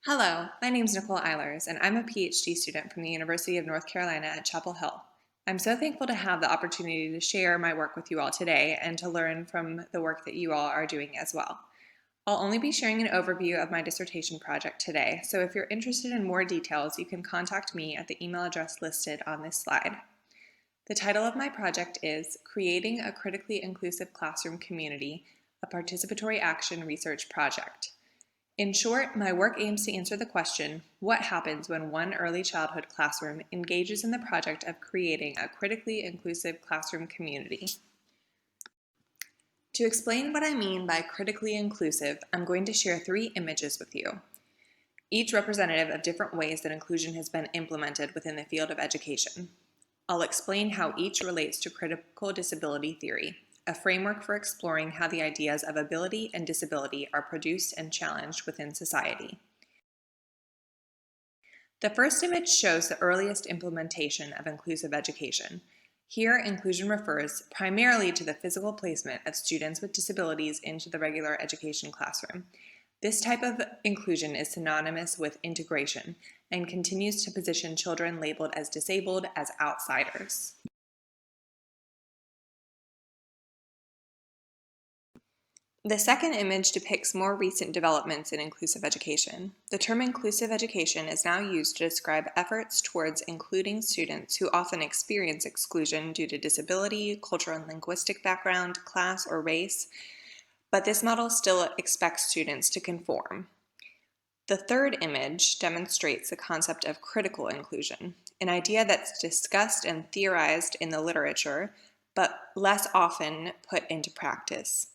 Hello, my name is Nicole Eilers, and I'm a PhD student from the University of North Carolina at Chapel Hill. I'm so thankful to have the opportunity to share my work with you all today and to learn from the work that you all are doing as well. I'll only be sharing an overview of my dissertation project today, so if you're interested in more details, you can contact me at the email address listed on this slide. The title of my project is Creating a Critically Inclusive Classroom Community, a Participatory Action Research Project. In short, my work aims to answer the question, what happens when one early childhood classroom engages in the project of creating a critically inclusive classroom community? To explain what I mean by critically inclusive, I'm going to share 3 images with you, each representative of different ways that inclusion has been implemented within the field of education. I'll explain how each relates to critical disability theory, a framework for exploring how the ideas of ability and disability are produced and challenged within society. The first image shows the earliest implementation of inclusive education. Here, inclusion refers primarily to the physical placement of students with disabilities into the regular education classroom. This type of inclusion is synonymous with integration and continues to position children labeled as disabled as outsiders. The second image depicts more recent developments in inclusive education. The term inclusive education is now used to describe efforts towards including students who often experience exclusion due to disability, cultural and linguistic background, class, or race, but this model still expects students to conform. The third image demonstrates the concept of critical inclusion, an idea that's discussed and theorized in the literature, but less often put into practice.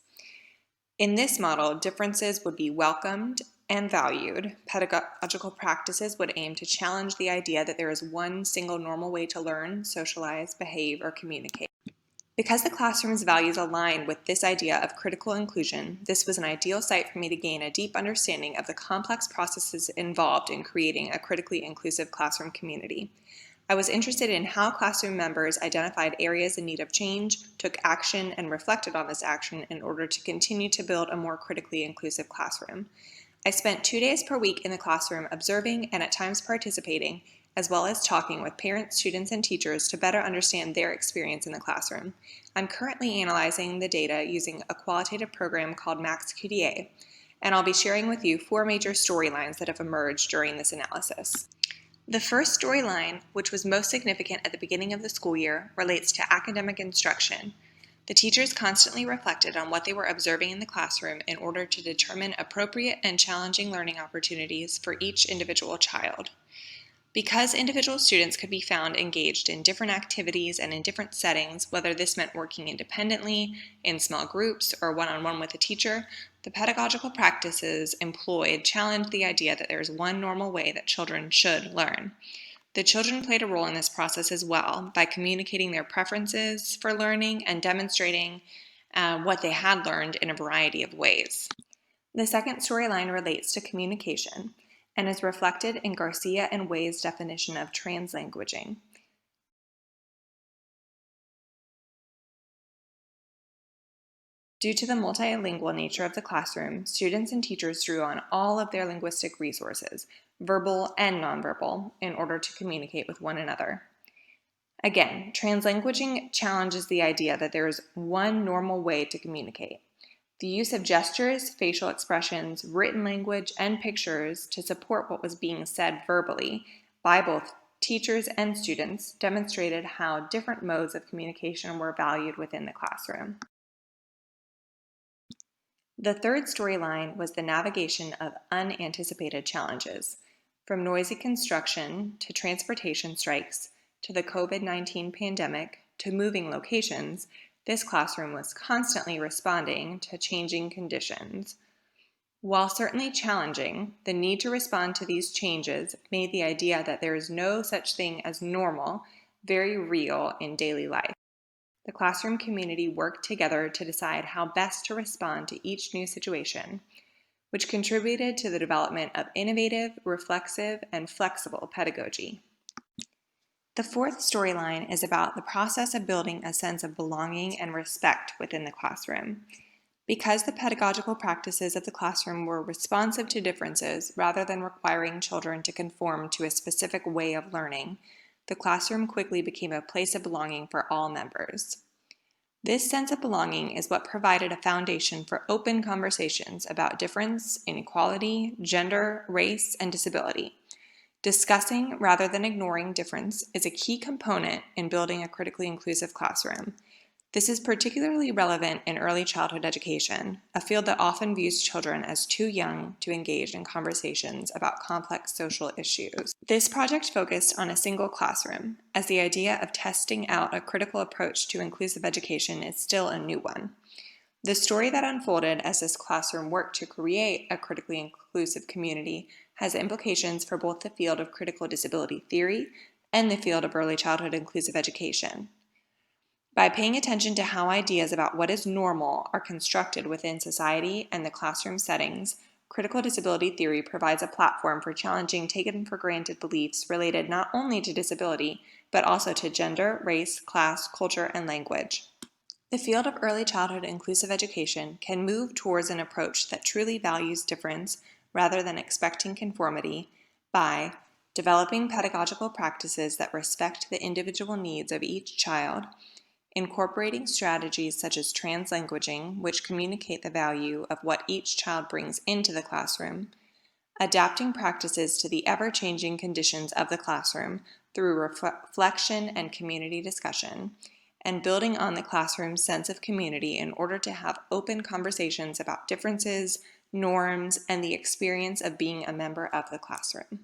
In this model, differences would be welcomed and valued. Pedagogical practices would aim to challenge the idea that there is one single normal way to learn, socialize, behave, or communicate. Because the classroom's values align with this idea of critical inclusion, this was an ideal site for me to gain a deep understanding of the complex processes involved in creating a critically inclusive classroom community. I was interested in how classroom members identified areas in need of change, took action, and reflected on this action in order to continue to build a more critically inclusive classroom. I spent 2 days per week in the classroom observing and at times participating, as well as talking with parents, students, and teachers to better understand their experience in the classroom. I'm currently analyzing the data using a qualitative program called MaxQDA, and I'll be sharing with you 4 major storylines that have emerged during this analysis. The first storyline, which was most significant at the beginning of the school year, relates to academic instruction. The teachers constantly reflected on what they were observing in the classroom in order to determine appropriate and challenging learning opportunities for each individual child. Because individual students could be found engaged in different activities and in different settings, whether this meant working independently, in small groups, or one-on-one with a teacher, the pedagogical practices employed challenged the idea that there is one normal way that children should learn. The children played a role in this process as well by communicating their preferences for learning and demonstrating what they had learned in a variety of ways. The second storyline relates to communication and is reflected in Garcia and Way's definition of translanguaging. Due to the multilingual nature of the classroom, students and teachers drew on all of their linguistic resources, verbal and nonverbal, in order to communicate with one another. Again, translanguaging challenges the idea that there is one normal way to communicate. The use of gestures, facial expressions, written language, and pictures to support what was being said verbally by both teachers and students demonstrated how different modes of communication were valued within the classroom. The third storyline was the navigation of unanticipated challenges, from noisy construction to transportation strikes to the COVID-19 pandemic to moving locations. This classroom was constantly responding to changing conditions. While certainly challenging, the need to respond to these changes made the idea that there is no such thing as normal very real in daily life. The classroom community worked together to decide how best to respond to each new situation, which contributed to the development of innovative, reflexive, and flexible pedagogy. The fourth storyline is about the process of building a sense of belonging and respect within the classroom. Because the pedagogical practices of the classroom were responsive to differences rather than requiring children to conform to a specific way of learning, the classroom quickly became a place of belonging for all members. This sense of belonging is what provided a foundation for open conversations about difference, inequality, gender, race, and disability. Discussing rather than ignoring difference is a key component in building a critically inclusive classroom. This is particularly relevant in early childhood education, a field that often views children as too young to engage in conversations about complex social issues. This project focused on a single classroom, as the idea of testing out a critical approach to inclusive education is still a new one. The story that unfolded as this classroom worked to create a critically inclusive community has implications for both the field of critical disability theory and the field of early childhood inclusive education. By paying attention to how ideas about what is normal are constructed within society and the classroom settings, critical disability theory provides a platform for challenging taken for granted beliefs related not only to disability, but also to gender, race, class, culture, and language. The field of early childhood inclusive education can move towards an approach that truly values difference rather than expecting conformity by developing pedagogical practices that respect the individual needs of each child, incorporating strategies such as translanguaging, which communicate the value of what each child brings into the classroom, adapting practices to the ever-changing conditions of the classroom through reflection and community discussion, and building on the classroom's sense of community in order to have open conversations about differences, norms, and the experience of being a member of the classroom.